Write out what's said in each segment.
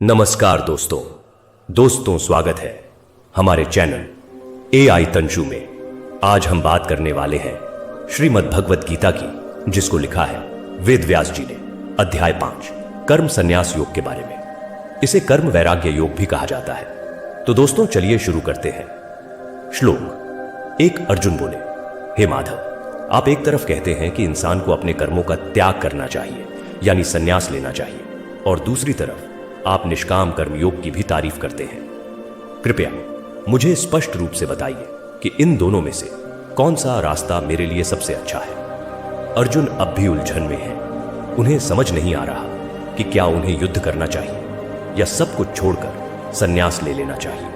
नमस्कार दोस्तों स्वागत है हमारे चैनल एआई तंशु में। आज हम बात करने वाले हैं श्रीमद् भगवत गीता की, जिसको लिखा है वेद व्यास जी ने। अध्याय 5 कर्म संन्यास योग के बारे में। इसे कर्म वैराग्य योग भी कहा जाता है। तो दोस्तों चलिए शुरू करते हैं। श्लोक। एक अर्जुन बोले, हे माधव, आप एक तरफ कहते हैं कि इंसान को अपने कर्मों का त्याग करना चाहिए, यानी संन्यास लेना चाहिए, और दूसरी तरफ आप निष्काम कर्मयोग की भी तारीफ करते हैं। कृपया मुझे स्पष्ट रूप से बताइए कि इन दोनों में से कौन सा रास्ता मेरे लिए सबसे अच्छा है। अर्जुन अब भी उलझन में है। उन्हें समझ नहीं आ रहा कि क्या उन्हें युद्ध करना चाहिए या सब कुछ छोड़कर संन्यास ले लेना चाहिए।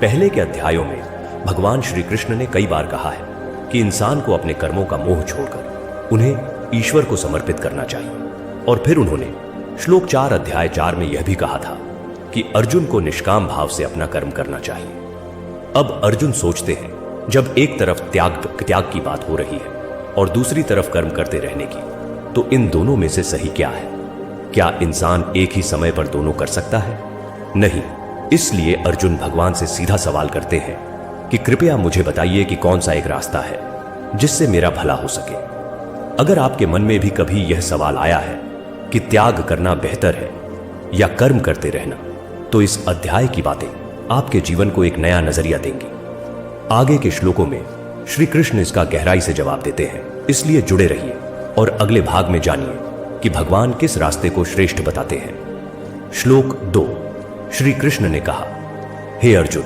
पहले के अध्यायों में भगवान श्री कृष्ण ने कई बार कहा है कि इंसान को अपने कर्मों का मोह छोड़कर उन्हें ईश्वर को समर्पित करना चाहिए। और फिर उन्होंने श्लोक 4 अध्याय 4 में यह भी कहा था कि अर्जुन को निष्काम भाव से अपना कर्म करना चाहिए। अब अर्जुन सोचते हैं, जब एक तरफ त्याग की बात हो रही है और दूसरी तरफ कर्म करते रहने की, तो इन दोनों में से सही क्या है? क्या इंसान एक ही समय पर दोनों कर सकता है? नहीं। इसलिए अर्जुन भगवान से सीधा सवाल करते हैं कि कृपया मुझे बताइए कि कौन सा एक रास्ता है जिससे मेरा भला हो सके। अगर आपके मन में भी कभी यह सवाल आया है कि त्याग करना बेहतर है या कर्म करते रहना, तो इस अध्याय की बातें आपके जीवन को एक नया नजरिया देंगी। आगे के श्लोकों में श्री कृष्ण इसका गहराई से जवाब देते हैं, इसलिए जुड़े रहिए और अगले भाग में जानिए कि भगवान किस रास्ते को श्रेष्ठ बताते हैं। श्लोक 2। श्री कृष्ण ने कहा, हे अर्जुन,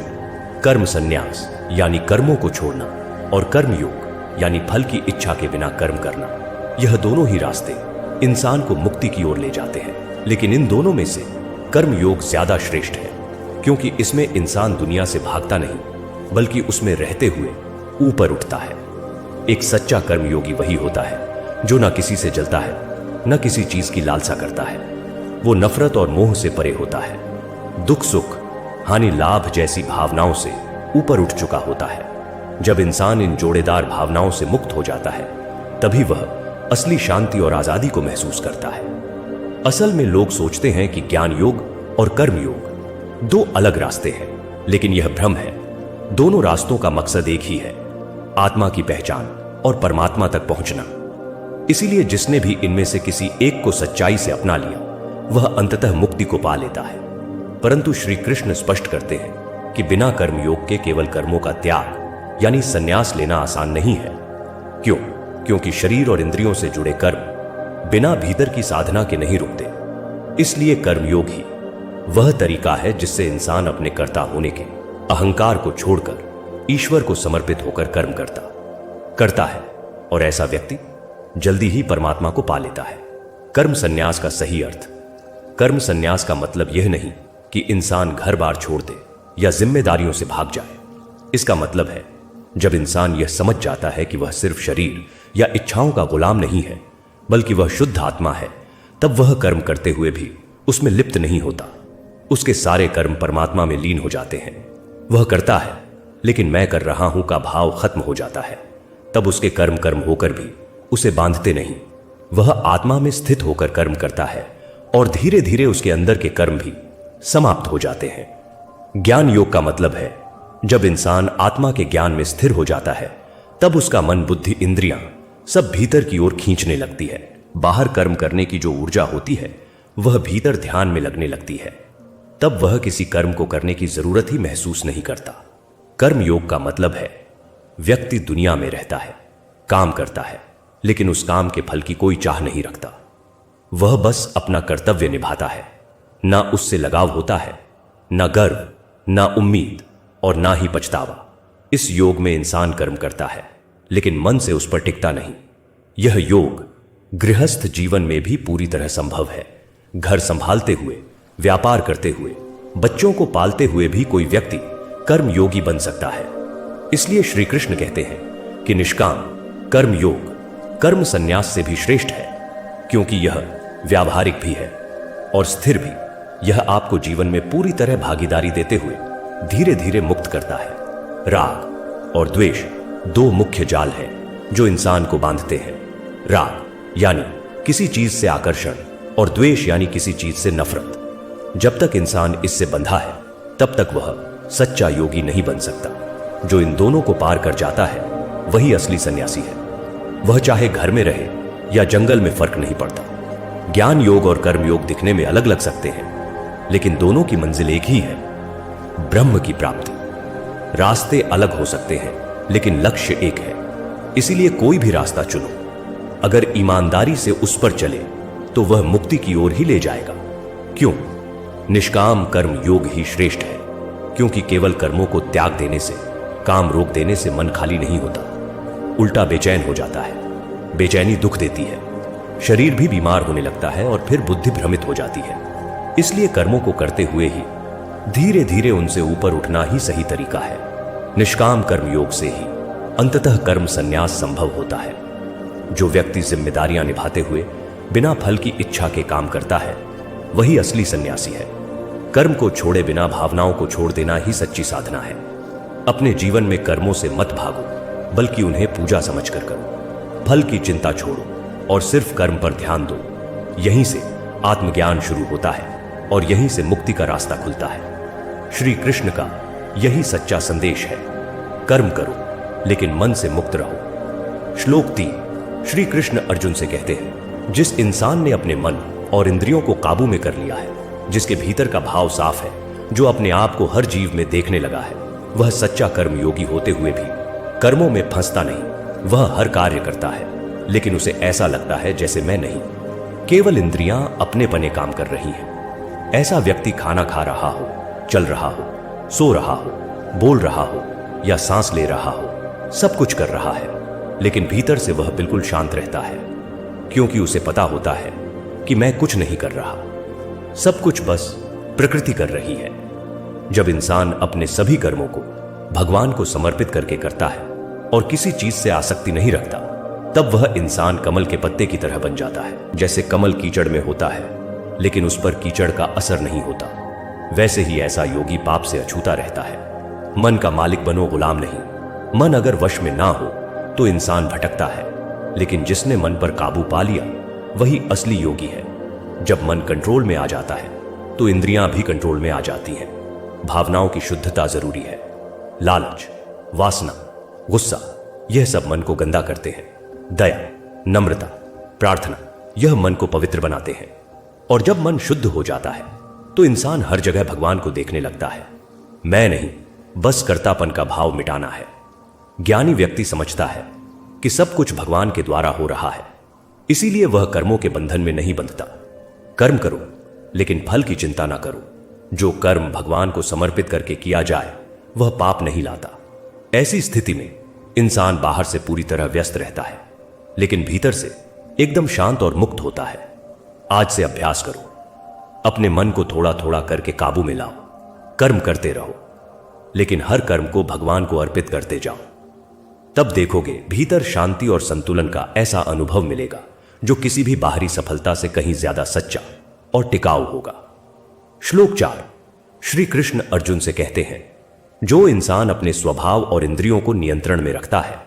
कर्म संन्यास यानी कर्मों को छोड़ना और कर्मयोग यानी फल की इच्छा के बिना कर्म करना, यह दोनों ही रास्ते इंसान को मुक्ति की ओर ले जाते हैं। लेकिन इन दोनों में से कर्मयोग ज्यादा श्रेष्ठ है, क्योंकि इसमें इंसान दुनिया से भागता नहीं, बल्कि उसमें रहते हुए ऊपर उठता है। एक सच्चा कर्मयोगी वही होता है जो न किसी से जलता है, न किसी चीज की लालसा करता है। वो नफरत और मोह से परे होता है। दुख सुख हानि लाभ जैसी भावनाओं से ऊपर उठ चुका होता है। जब इंसान इन जोड़ेदार भावनाओं से मुक्त हो जाता है, तभी वह असली शांति और आजादी को महसूस करता है। असल में लोग सोचते हैं कि ज्ञान योग और कर्म योग दो अलग रास्ते हैं, लेकिन यह भ्रम है। दोनों रास्तों का मकसद एक ही है, आत्मा की पहचान और परमात्मा तक पहुंचना। इसीलिए जिसने भी इनमें से किसी एक को सच्चाई से अपना लिया, वह अंततः मुक्ति को पा लेता है। परंतु श्री कृष्ण स्पष्ट करते हैं कि बिना कर्मयोग के केवल कर्मों का त्याग यानी संन्यास लेना आसान नहीं है। क्यों? क्योंकि शरीर और इंद्रियों से जुड़े कर्म बिना भीतर की साधना के नहीं रुकते। इसलिए कर्मयोग ही वह तरीका है जिससे इंसान अपने कर्ता होने के अहंकार को छोड़कर ईश्वर को समर्पित होकर कर्म करता है, और ऐसा व्यक्ति जल्दी ही परमात्मा को पा लेता है। कर्म संन्यास का सही अर्थ। कर्म संन्यास का मतलब यह नहीं कि इंसान घर बार छोड़ दे या जिम्मेदारियों से भाग जाए। इसका मतलब है जब इंसान यह समझ जाता है कि वह सिर्फ शरीर या इच्छाओं का गुलाम नहीं है, बल्कि वह शुद्ध आत्मा है, तब वह कर्म करते हुए भी उसमें लिप्त नहीं होता। उसके सारे कर्म परमात्मा में लीन हो जाते हैं। वह करता है, लेकिन मैं कर रहा हूं का भाव खत्म हो जाता है। तब उसके कर्म होकर भी उसे बांधते नहीं। वह आत्मा में स्थित होकर कर्म करता है, और धीरे धीरे उसके अंदर के कर्म भी समाप्त हो जाते हैं। ज्ञान योग का मतलब है जब इंसान आत्मा के ज्ञान में स्थिर हो जाता है, तब उसका मन बुद्धि इंद्रियां सब भीतर की ओर खींचने लगती है। बाहर कर्म करने की जो ऊर्जा होती है, वह भीतर ध्यान में लगने लगती है। तब वह किसी कर्म को करने की जरूरत ही महसूस नहीं करता। कर्म योग का मतलब है व्यक्ति दुनिया में रहता है, काम करता है, लेकिन उस काम के फल की कोई चाह नहीं रखता। वह बस अपना कर्तव्य निभाता है। ना उससे लगाव होता है, ना गर्व, ना उम्मीद और ना ही पछतावा। इस योग में इंसान कर्म करता है, लेकिन मन से उस पर टिकता नहीं। यह योग गृहस्थ जीवन में भी पूरी तरह संभव है। घर संभालते हुए, व्यापार करते हुए, बच्चों को पालते हुए भी कोई व्यक्ति कर्म योगी बन सकता है। इसलिए श्री कृष्ण कहते हैं कि निष्काम कर्म योग कर्म संन्यास से भी श्रेष्ठ है, क्योंकि यह व्यावहारिक भी है और स्थिर भी। यह आपको जीवन में पूरी तरह भागीदारी देते हुए धीरे धीरे मुक्त करता है। राग और द्वेष दो मुख्य जाल हैं जो इंसान को बांधते हैं। राग यानी किसी चीज से आकर्षण और द्वेष यानी किसी चीज से नफरत। जब तक इंसान इससे बंधा है तब तक वह सच्चा योगी नहीं बन सकता। जो इन दोनों को पार कर जाता है वही असली सन्यासी है। वह चाहे घर में रहे या जंगल में, फर्क नहीं पड़ता। ज्ञान योग और कर्म योग दिखने में अलग लग सकते हैं, लेकिन दोनों की मंजिल एक ही है, ब्रह्म की प्राप्ति। रास्ते अलग हो सकते हैं लेकिन लक्ष्य एक है। इसीलिए कोई भी रास्ता चुनो, अगर ईमानदारी से उस पर चले तो वह मुक्ति की ओर ही ले जाएगा। क्यों? निष्काम कर्म योग ही श्रेष्ठ है, क्योंकि केवल कर्मों को त्याग देने से, काम रोक देने से मन खाली नहीं होता, उल्टा बेचैन हो जाता है। बेचैनी दुख देती है, शरीर भी बीमार होने लगता है और फिर बुद्धि भ्रमित हो जाती है। इसलिए कर्मों को करते हुए ही धीरे धीरे उनसे ऊपर उठना ही सही तरीका है। निष्काम कर्म योग से ही अंततः कर्म संन्यास संभव होता है। जो व्यक्ति जिम्मेदारियां निभाते हुए बिना फल की इच्छा के काम करता है वही असली सन्यासी है। कर्म को छोड़े बिना भावनाओं को छोड़ देना ही सच्ची साधना है। अपने जीवन में कर्मों से मत भागो, बल्कि उन्हें पूजा समझकर करो। फल की चिंता छोड़ो और सिर्फ कर्म पर ध्यान दो। यहीं से आत्मज्ञान शुरू होता है और यहीं से मुक्ति का रास्ता खुलता है। श्री कृष्ण का यही सच्चा संदेश है, कर्म करो लेकिन मन से मुक्त रहो। श्लोक 3। श्री कृष्ण अर्जुन से कहते हैं, जिस इंसान ने अपने मन और इंद्रियों को काबू में कर लिया है, जिसके भीतर का भाव साफ है, जो अपने आप को हर जीव में देखने लगा है, वह सच्चा कर्म योगी होते हुए भी कर्मों में फंसता नहीं। वह हर कार्य करता है लेकिन उसे ऐसा लगता है जैसे मैं नहीं, केवल इंद्रियां अपने पने काम कर रही हैं। ऐसा व्यक्ति खाना खा रहा हो, चल रहा हो, सो रहा हो, बोल रहा हो या सांस ले रहा हो, सब कुछ कर रहा है, लेकिन भीतर से वह बिल्कुल शांत रहता है, क्योंकि उसे पता होता है कि मैं कुछ नहीं कर रहा, सब कुछ बस प्रकृति कर रही है। जब इंसान अपने सभी कर्मों को भगवान को समर्पित करके करता है और किसी चीज से आसक्ति नहीं रखता, तब वह इंसान कमल के पत्ते की तरह बन जाता है। जैसे कमल कीचड़ में होता है लेकिन उस पर कीचड़ का असर नहीं होता, वैसे ही ऐसा योगी पाप से अछूता रहता है। मन का मालिक बनो, गुलाम नहीं। मन अगर वश में ना हो तो इंसान भटकता है, लेकिन जिसने मन पर काबू पा लिया वही असली योगी है। जब मन कंट्रोल में आ जाता है तो इंद्रियां भी कंट्रोल में आ जाती हैं। भावनाओं की शुद्धता जरूरी है। लालच, वासना, गुस्सा, यह सब मन को गंदा करते हैं। दया, नम्रता, प्रार्थना, यह मन को पवित्र बनाते हैं। और जब मन शुद्ध हो जाता है तो इंसान हर जगह भगवान को देखने लगता है। मैं नहीं, बस कर्तापन का भाव मिटाना है। ज्ञानी व्यक्ति समझता है कि सब कुछ भगवान के द्वारा हो रहा है, इसीलिए वह कर्मों के बंधन में नहीं बंधता। कर्म करो लेकिन फल की चिंता ना करो। जो कर्म भगवान को समर्पित करके किया जाए वह पाप नहीं लाता। ऐसी स्थिति में इंसान बाहर से पूरी तरह व्यस्त रहता है लेकिन भीतर से एकदम शांत और मुक्त होता है। आज से अभ्यास करो, अपने मन को थोड़ा थोड़ा करके काबू में लाओ। कर्म करते रहो लेकिन हर कर्म को भगवान को अर्पित करते जाओ। तब देखोगे भीतर शांति और संतुलन का ऐसा अनुभव मिलेगा जो किसी भी बाहरी सफलता से कहीं ज्यादा सच्चा और टिकाऊ होगा। श्लोक 4। श्री कृष्ण अर्जुन से कहते हैं, जो इंसान अपने स्वभाव और इंद्रियों को नियंत्रण में रखता है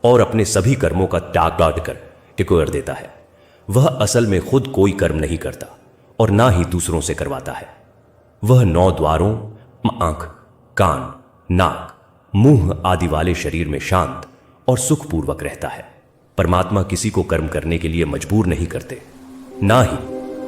और अपने सभी कर्मों का त्याग कर टिकोर देता है, वह असल में खुद कोई कर्म नहीं करता और ना ही दूसरों से करवाता है। वह 9 द्वारों, आंख, कान, नाक, मुंह आदि वाले शरीर में शांत और सुखपूर्वक रहता है। परमात्मा किसी को कर्म करने के लिए मजबूर नहीं करते, ना ही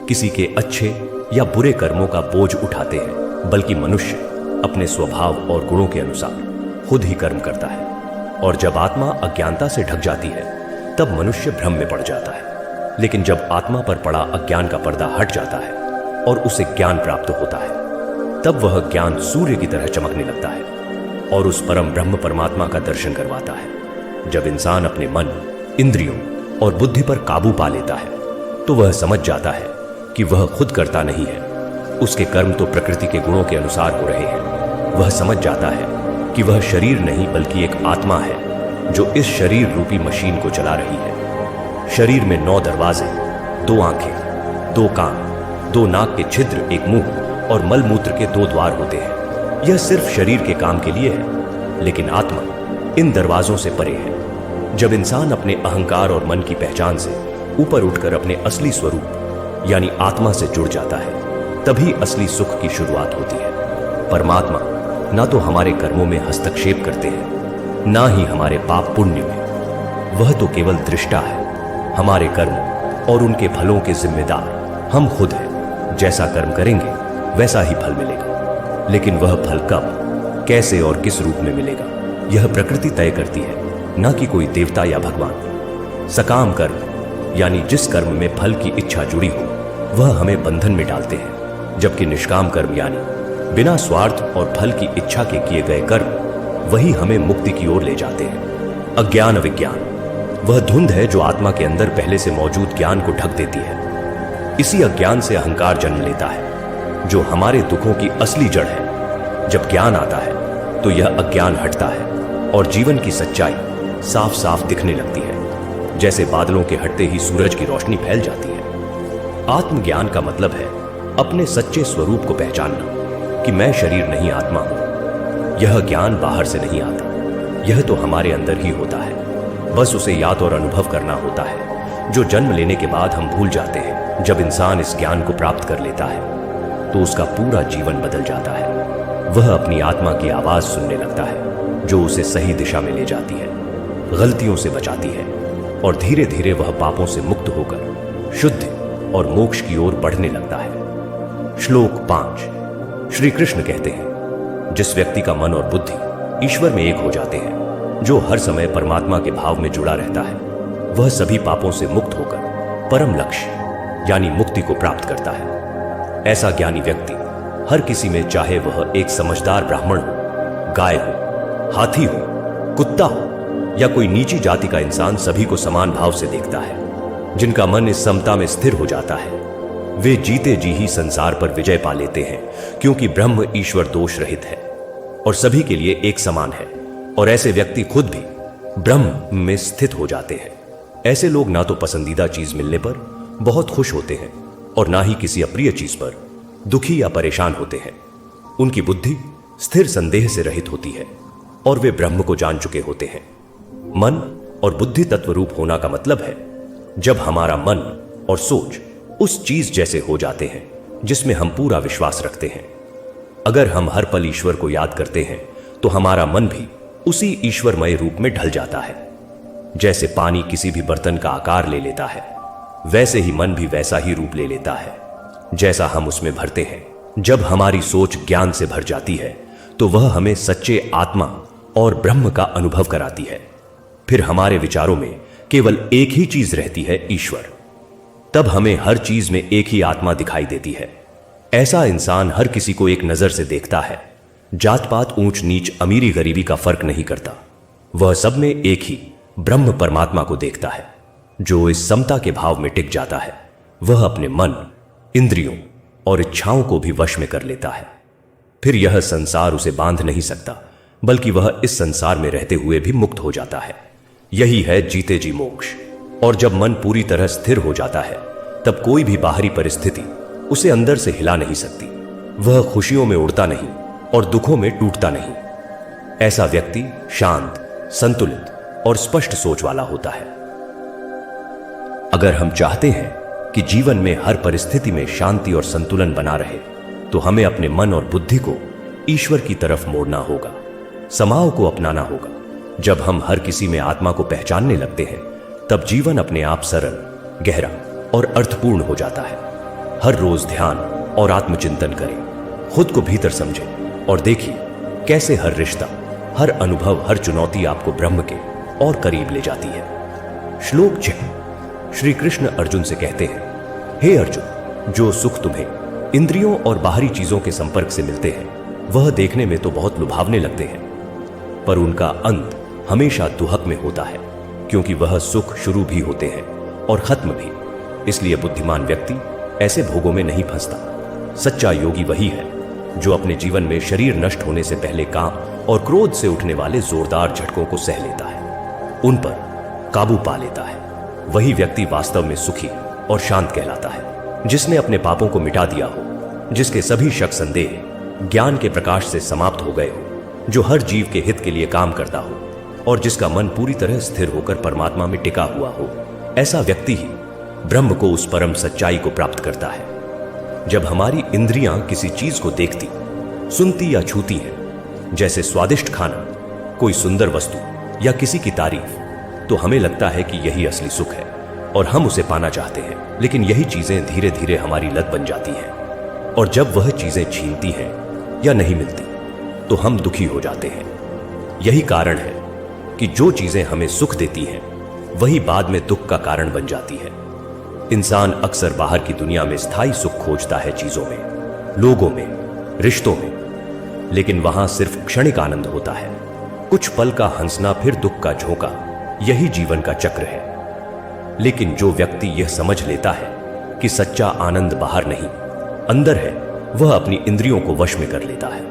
किसी के अच्छे या बुरे कर्मों का बोझ उठाते हैं, बल्कि मनुष्य अपने स्वभाव और गुणों के अनुसार खुद ही कर्म करता है। और जब आत्मा अज्ञानता से ढक जाती है तब मनुष्य भ्रम में पड़ जाता है। लेकिन जब आत्मा पर पड़ा अज्ञान का पर्दा हट जाता है और उसे ज्ञान प्राप्त होता है, तब वह ज्ञान सूर्य की तरह चमकने लगता है और उस परम ब्रह्म परमात्मा का दर्शन करवाता है। जब इंसान अपने मन, इंद्रियों और बुद्धि पर काबू पा लेता है तो वह समझ जाता है कि वह खुद करता नहीं है, उसके कर्म तो प्रकृति के गुणों के अनुसार हो रहे हैं। वह समझ जाता है कि वह शरीर नहीं बल्कि एक आत्मा है जो इस शरीर रूपी मशीन को चला रही है। शरीर में 9 दरवाजे, 2 आंखें, 2 कान, 2 नाक के छिद्र, 1 मुंह और मल मूत्र के 2 द्वार होते हैं। यह सिर्फ शरीर के काम के लिए है, लेकिन आत्मा इन दरवाजों से परे है। जब इंसान अपने अहंकार और मन की पहचान से ऊपर उठकर अपने असली स्वरूप यानी आत्मा से जुड़ जाता है, तभी असली सुख की शुरुआत होती है। परमात्मा ना तो हमारे कर्मों में हस्तक्षेप करते हैं, ना ही हमारे पाप पुण्य में। वह तो केवल दृष्टा है। हमारे कर्म और उनके फलों के जिम्मेदार हम खुद हैं। जैसा कर्म करेंगे वैसा ही फल मिलेगा, लेकिन वह फल कब, कैसे और किस रूप में मिलेगा, यह प्रकृति तय करती है, ना कि कोई देवता या भगवान। सकाम कर्म यानी जिस कर्म में फल की इच्छा जुड़ी हो, वह हमें बंधन में डालते हैं, जबकि निष्काम कर्म यानी बिना स्वार्थ और फल की इच्छा के किए गए कर्म वही हमें मुक्ति की ओर ले जाते हैं। अज्ञान विज्ञान वह धुंध है जो आत्मा के अंदर पहले से मौजूद ज्ञान को ढक देती है। इसी अज्ञान से अहंकार जन्म लेता है, जो हमारे दुखों की असली जड़ है। जब ज्ञान आता है तो यह अज्ञान हटता है और जीवन की सच्चाई साफ साफ दिखने लगती है, जैसे बादलों के हटते ही सूरज की रोशनी फैल जाती है। आत्मज्ञान का मतलब है अपने सच्चे स्वरूप को पहचानना कि मैं शरीर नहीं, आत्मा हूं। यह ज्ञान बाहर से नहीं आता, यह तो हमारे अंदर ही होता है। बस उसे याद और अनुभव करना होता है, जो जन्म लेने के बाद हम भूल जाते हैं। जब इंसान इस ज्ञान को प्राप्त कर लेता है तो उसका पूरा जीवन बदल जाता है। वह अपनी आत्मा की आवाज सुनने लगता है, जो उसे सही दिशा में ले जाती है, गलतियों से बचाती है, और धीरे धीरे वह पापों से मुक्त होकर शुद्ध और मोक्ष की ओर बढ़ने लगता है। श्लोक 5। श्री कृष्ण कहते हैं, जिस व्यक्ति का मन और बुद्धि ईश्वर में एक हो जाते हैं, जो हर समय परमात्मा के भाव में जुड़ा रहता है, वह सभी पापों से मुक्त होकर परम लक्ष्य यानी मुक्ति को प्राप्त करता है। ऐसा ज्ञानी व्यक्ति हर किसी में, चाहे वह एक समझदार ब्राह्मण हो, गाय हो, हाथी हो, कुत्ता हो या कोई नीची जाति का इंसान, सभी को समान भाव से देखता है। जिनका मन इस समता में स्थिर हो जाता है, वे जीते जी ही संसार पर विजय पा लेते हैं, क्योंकि ब्रह्म ईश्वर दोष रहित है और सभी के लिए एक समान है। और ऐसे व्यक्ति खुद भी ब्रह्म में स्थित हो जाते हैं। ऐसे लोग ना तो पसंदीदा चीज मिलने पर बहुत खुश होते हैं और ना ही किसी अप्रिय चीज पर दुखी या परेशान होते हैं। उनकी बुद्धि स्थिर संदेह से रहित होती है और वे ब्रह्म को जान चुके होते हैं। मन और बुद्धि तत्व रूप होना का मतलब है जब हमारा मन और सोच उस चीज जैसे हो जाते हैं जिसमें हम पूरा विश्वास रखते हैं। अगर हम हर पल ईश्वर को याद करते हैं तो हमारा मन भी उसी ईश्वरमय रूप में ढल जाता है। जैसे पानी किसी भी बर्तन का आकार ले लेता है, वैसे ही मन भी वैसा ही रूप ले लेता है जैसा हम उसमें भरते हैं। जब हमारी सोच ज्ञान से भर जाती है तो वह हमें सच्चे आत्मा और ब्रह्म का अनुभव कराती है। फिर हमारे विचारों में केवल एक ही चीज रहती है, ईश्वर। तब हमें हर चीज में एक ही आत्मा दिखाई देती है। ऐसा इंसान हर किसी को एक नजर से देखता है, जात पात, ऊंच नीच, अमीरी गरीबी का फर्क नहीं करता। वह सब में एक ही ब्रह्म परमात्मा को देखता है, जो इस समता के भाव में टिक जाता है। वह अपने मन, इंद्रियों और इच्छाओं को भी वश में कर लेता है। फिर यह संसार उसे बांध नहीं सकता, बल्कि वह इस संसार में रहते हुए भी मुक्त हो जाता है। यही है जीते जी मोक्ष। और जब मन पूरी तरह स्थिर हो जाता है, तब कोई भी बाहरी परिस्थिति उसे अंदर से हिला नहीं सकती। वह खुशियों में उड़ता नहीं और दुखों में टूटता नहीं। ऐसा व्यक्ति शांत, संतुलित और स्पष्ट सोच वाला होता है। अगर हम चाहते हैं कि जीवन में हर परिस्थिति में शांति और संतुलन बना रहे, तो हमें अपने मन और बुद्धि को ईश्वर की तरफ मोड़ना होगा, समाव को अपनाना होगा। जब हम हर किसी में आत्मा को पहचानने लगते हैं, तब जीवन अपने आप सरल, गहरा और अर्थपूर्ण हो जाता है। हर रोज ध्यान और आत्मचिंतन करें, खुद को भीतर समझें और देखिए कैसे हर रिश्ता, हर अनुभव, हर चुनौती आपको ब्रह्म के और करीब ले जाती है। श्लोक 6। श्री कृष्ण अर्जुन से कहते हैं, हे अर्जुन, जो सुख तुम्हें इंद्रियों और बाहरी चीजों के संपर्क से मिलते हैं, वह देखने में तो बहुत लुभावने लगते हैं, पर उनका अंत हमेशा दुहक में होता है, क्योंकि वह सुख शुरू भी होते हैं और खत्म भी। इसलिए बुद्धिमान व्यक्ति ऐसे भोगों में नहीं फंसता। सच्चा योगी वही है जो अपने जीवन में शरीर नष्ट होने से पहले काम और क्रोध से उठने वाले जोरदार झटकों को सह लेता है, उन पर काबू पा लेता है। वही व्यक्ति वास्तव में सुखी और शांत कहलाता है, जिसने अपने पापों को मिटा दिया हो, जिसके सभी शक संदेह ज्ञान के प्रकाश से समाप्त हो गए हो, जो हर जीव के हित के लिए काम करता हो और जिसका मन पूरी तरह स्थिर होकर परमात्मा में टिका हुआ हो। ऐसा व्यक्ति ही ब्रह्म को, उस परम सच्चाई को प्राप्त करता है जब हमारी इंद्रियां किसी चीज को देखती, सुनती या छूती हैं, जैसे स्वादिष्ट खाना, कोई सुंदर वस्तु या किसी की तारीफ, तो हमें लगता है कि यही असली सुख है और हम उसे पाना चाहते हैं। लेकिन यही चीजें धीरे धीरे हमारी लत बन जाती हैं, और जब वह चीजें छीनती हैं या नहीं मिलती तो हम दुखी हो जाते हैं। यही कारण है कि जो चीजें हमें सुख देती हैं वही बाद में दुख का कारण बन जाती है। इंसान अक्सर बाहर की दुनिया में स्थायी सुख खोजता है, चीजों में, लोगों में, रिश्तों में, लेकिन वहां सिर्फ क्षणिक आनंद होता है, कुछ पल का हंसना, फिर दुख का झोंका। यही जीवन का चक्र है। लेकिन जो व्यक्ति यह समझ लेता है कि सच्चा आनंद बाहर नहीं, अंदर है, वह अपनी इंद्रियों को वश में कर लेता है।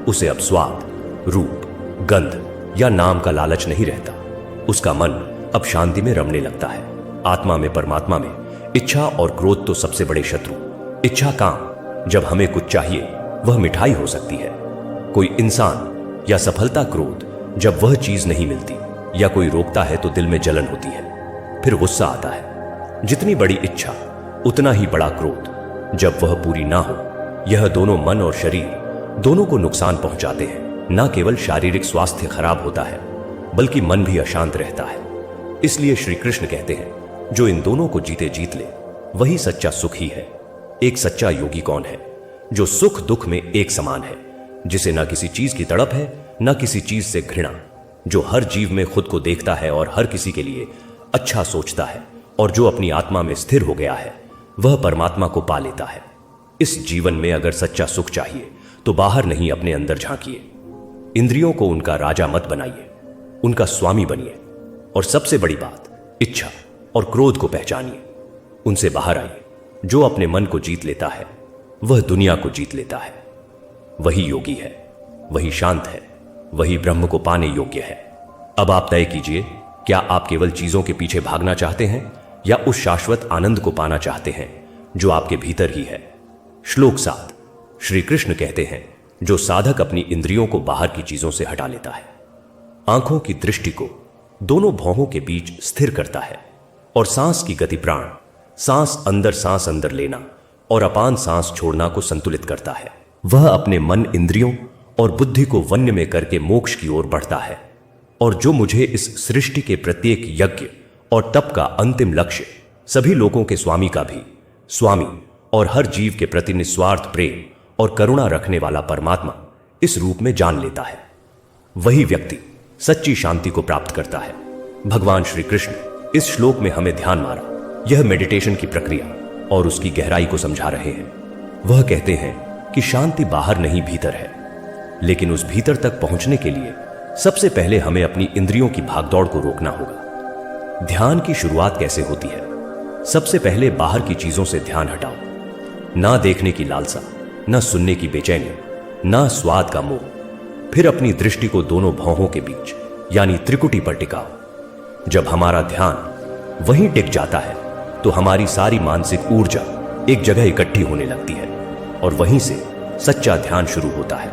उसे अब स्वाद, रूप, गंध या नाम का लालच नहीं रहता। उसका मन अब शांति में रमने लगता है, आत्मा में, परमात्मा में। इच्छा और क्रोध तो सबसे बड़े शत्रु। इच्छा काम, जब हमें कुछ चाहिए, वह मिठाई हो सकती है, कोई इंसान या सफलता। क्रोध, जब वह चीज नहीं मिलती या कोई रोकता है तो दिल में जलन होती है, फिर गुस्सा आता है। जितनी बड़ी इच्छा उतना ही बड़ा क्रोध, जब वह पूरी ना हो। यह दोनों, मन और शरीर, दोनों को नुकसान पहुंचाते हैं। ना केवल शारीरिक स्वास्थ्य खराब होता है, बल्कि मन भी अशांत रहता है। इसलिए श्री कृष्ण कहते हैं, जो इन दोनों को जीते जीत ले, वही सच्चा सुख ही है। एक सच्चा योगी कौन है? जो सुख दुख में एक समान है, जिसे ना किसी चीज की तड़प है, ना किसी चीज से घृणा, जो हर जीव में खुद को देखता है और हर किसी के लिए अच्छा सोचता है, और जो अपनी आत्मा में स्थिर हो गया है, वह परमात्मा को पा लेता है। इस जीवन में अगर सच्चा सुख चाहिए तो बाहर नहीं, अपने अंदर झांकिए। इंद्रियों को उनका राजा मत बनाइए, उनका स्वामी बनिए। और सबसे बड़ी बात, इच्छा और क्रोध को पहचानिए, उनसे बाहर आइए। जो अपने मन को जीत लेता है, वह दुनिया को जीत लेता है। वही योगी है, वही शांत है, वही ब्रह्म को पाने योग्य है। अब आप तय कीजिए, क्या आप केवल चीजों के पीछे भागना चाहते हैं या उस शाश्वत आनंद को पाना चाहते हैं जो आपके भीतर ही है। श्लोक 7। श्री कृष्ण कहते हैं, जो साधक अपनी इंद्रियों को बाहर की चीजों से हटा लेता है, आंखों की दृष्टि को दोनों भौहों के बीच स्थिर करता है, और सांस की गति, प्राण, सांस अंदर लेना और अपान सांस छोड़ना को संतुलित करता है। वह अपने मन, इंद्रियों और बुद्धि को वन्य में करके मोक्ष की ओर बढ़ता है। और जो मुझे इस सृष्टि के प्रत्येक यज्ञ और तप का अंतिम लक्ष्य, सभी लोगों के स्वामी का भी स्वामी और हर जीव के प्रति निस्वार्थ प्रेम और करुणा रखने वाला परमात्मा इस रूप में जान लेता है, वही व्यक्ति सच्ची शांति को प्राप्त करता है। भगवान श्री कृष्ण इस श्लोक में हमें ध्यान मारा, यह मेडिटेशन की प्रक्रिया और उसकी गहराई को समझा रहे हैं। वह कहते हैं कि शांति बाहर नहीं, भीतर है। लेकिन उस भीतर तक पहुंचने के लिए सबसे पहले हमें अपनी इंद्रियों की भागदौड़ को रोकना होगा। ध्यान की शुरुआत कैसे होती है? सबसे पहले बाहर की चीजों से ध्यान हटाओ। ना देखने की लालसा, ना सुनने की बेचैनी, ना स्वाद का मोह। फिर अपनी दृष्टि को दोनों भौहों के बीच यानी त्रिकुटी पर टिकाओ। जब हमारा ध्यान वहीं टिक जाता है तो हमारी सारी मानसिक ऊर्जा एक जगह इकट्ठी होने लगती है और वहीं से सच्चा ध्यान शुरू होता है।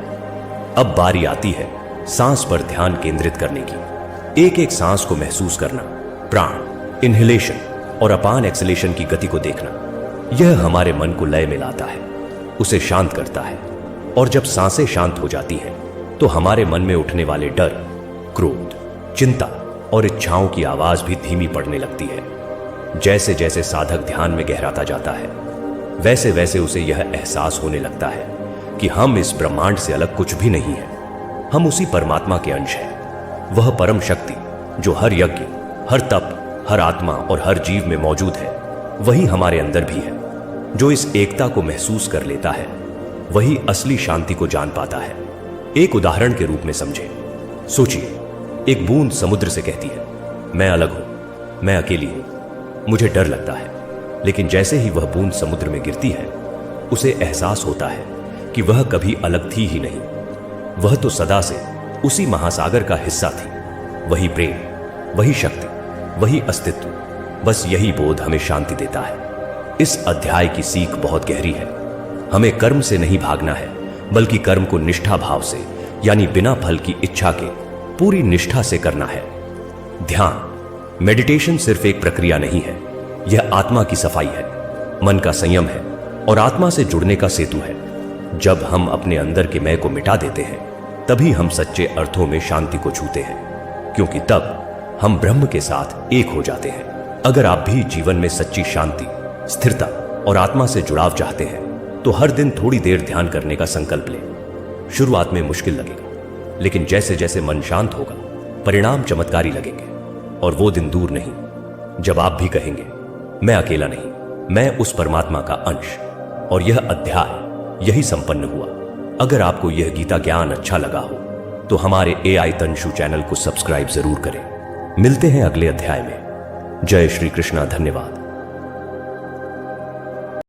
अब बारी आती है सांस पर ध्यान केंद्रित करने की। एक एक सांस को महसूस करना, प्राण इनहेलेशन और अपान एक्सलेशन की गति को देखना। यह हमारे मन को लय में लाता है, उसे शांत करता है। और जब सांसें शांत हो जाती हैं तो हमारे मन में उठने वाले डर, क्रोध, चिंता और इच्छाओं की आवाज भी धीमी पड़ने लगती है। जैसे जैसे साधक ध्यान में गहराता जाता है, वैसे वैसे उसे यह एहसास होने लगता है कि हम इस ब्रह्मांड से अलग कुछ भी नहीं है। हम उसी परमात्मा के अंश हैं। वह परम शक्ति जो हर यज्ञ, हर तप, हर आत्मा और हर जीव में मौजूद है, वही हमारे अंदर भी है। जो इस एकता को महसूस कर लेता है, वही असली शांति को जान पाता है। एक उदाहरण के रूप में समझे। सोचिए, एक बूंद समुद्र से कहती है, मैं अलग हूं, मैं अकेली हूं, मुझे डर लगता है। लेकिन जैसे ही वह बूंद समुद्र में गिरती है, उसे एहसास होता है कि वह कभी अलग थी ही नहीं। वह तो सदा से उसी महासागर का हिस्सा थी। वही प्रेम, वही शक्ति, वही अस्तित्व। बस यही बोध हमें शांति देता है। इस अध्याय की सीख बहुत गहरी है। हमें कर्म से नहीं भागना है, बल्कि कर्म को निष्ठा भाव से यानी बिना फल की इच्छा के पूरी निष्ठा से करना है। ध्यान, मेडिटेशन सिर्फ एक प्रक्रिया नहीं है, यह आत्मा की सफाई है, मन का संयम है और आत्मा से जुड़ने का सेतु है। जब हम अपने अंदर के मैं को मिटा देते हैं तभी हम सच्चे अर्थों में शांति को छूते हैं, क्योंकि तब हम ब्रह्म के साथ एक हो जाते हैं। अगर आप भी जीवन में सच्ची शांति, स्थिरता और आत्मा से जुड़ाव चाहते हैं तो हर दिन थोड़ी देर ध्यान करने का संकल्प लें। शुरुआत में मुश्किल लगेगा, लेकिन जैसे जैसे मन शांत होगा परिणाम चमत्कारी लगेंगे। और वो दिन दूर नहीं जब आप भी कहेंगे, मैं अकेला नहीं, मैं उस परमात्मा का अंश। और यह अध्याय यही संपन्न हुआ। अगर आपको यह गीता ज्ञान अच्छा लगा हो तो हमारे AI तंशु चैनल को सब्सक्राइब जरूर करें। मिलते हैं अगले अध्याय में। जय श्री कृष्णा। धन्यवाद।